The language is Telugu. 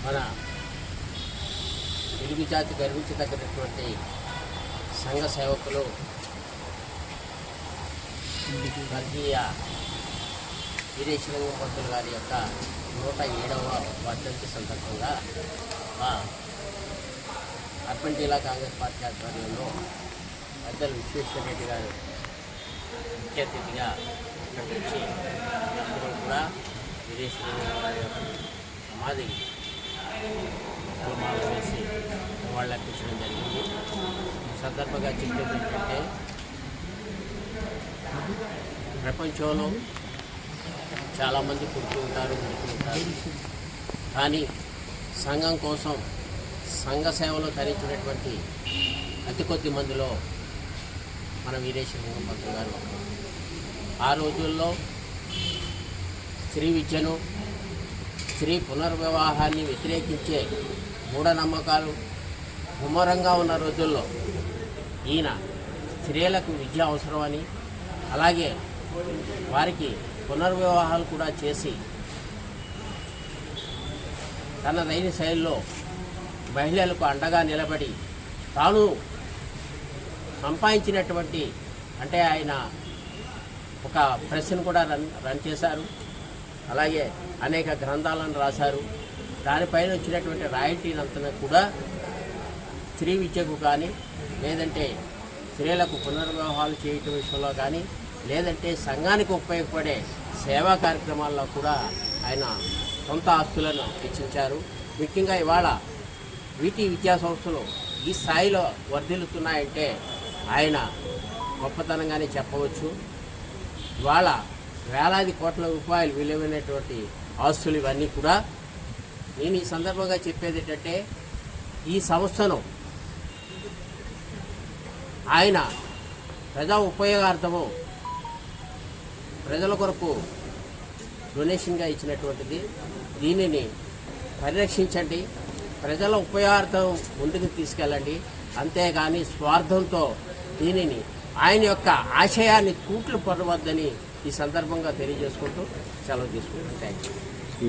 మన తెలుగు జాతి గర్వించదగినటువంటి సంఘ సేవకులు స్వర్గీయ వీరేశలింగం పంతులు గారి యొక్క 107వ వర్ధంతి సందర్భంగా అర్బన్ జిల్లా కాంగ్రెస్ పార్టీ ఆధ్వర్యంలో పెద్దలు విశ్వేశ్వర రెడ్డి గారు ముఖ్య అతిథిగా ఇక్కడి నుంచి అందరూ కూడా వీరేశలింగం గారి యొక్క సమాధి హోమాలు వేసి నివాళులు అర్పించడం జరిగింది. ఈ సందర్భంగా చెప్పేది ఏంటంటే, ప్రపంచంలో చాలామంది పుడుతూ ఉంటారు, కానీ సంఘం కోసం సంఘ సేవలో తరించినటువంటి అతి కొద్ది మందిలో మన వీరేశలింగం పంతులు గారు. ఆ రోజుల్లో స్త్రీ విద్యను, స్త్రీ పునర్వివాహాన్ని వ్యతిరేకించే మూఢనమ్మకాలు ముమ్మరంగా ఉన్న రోజుల్లో ఈయన స్త్రీలకు విద్య అవసరమని, అలాగే వారికి పునర్వివాహాలు కూడా చేసి తన దైన శైలిలో మహిళలకు అండగా నిలబడి తాను సంపాదించినటువంటి, అంటే ఆయన ఒక ప్రెస్ను కూడా రన్ చేశారు, అలాగే అనేక గ్రంథాలను రాశారు. దానిపైన వచ్చినటువంటి రాయల్టీనంతా కూడా స్త్రీ విద్యకు కానీ, లేదంటే స్త్రీలకు పునర్వివాహాలు చేయటం విషయంలో కానీ, లేదంటే సంఘానికి ఉపయోగపడే సేవా కార్యక్రమాల్లో కూడా ఆయన సొంత ఆస్తులను వెచ్చించారు. ముఖ్యంగా ఇవాళ వీటి విద్యా సంస్థలు ఈ స్థాయిలో వర్ధిల్లుతున్నాయంటే ఆయన గొప్పతనంగానే చెప్పవచ్చు. ఇవాళ వేలాది కోట్ల రూపాయలు విలువైనటువంటి ఆస్తులు ఇవన్నీ కూడా. నేను ఈ సందర్భంగా చెప్పేది ఏంటంటే, ఈ సంస్థను ఆయన ప్రజా ఉపయోగార్థము ప్రజల కొరకు డొనేషన్గా ఇచ్చినటువంటిది. దీనిని పరిరక్షించండి, ప్రజల ఉపయోగార్థం ముందుకు తీసుకెళ్ళండి, అంతేగాని స్వార్థంతో దీనిని ఆయన యొక్క ఆశయాన్ని తూట్లు పడవద్దని ఈ సందర్భంగా తెలియజేసుకుంటూ సెలవు తీసుకుంటాను. Thank you.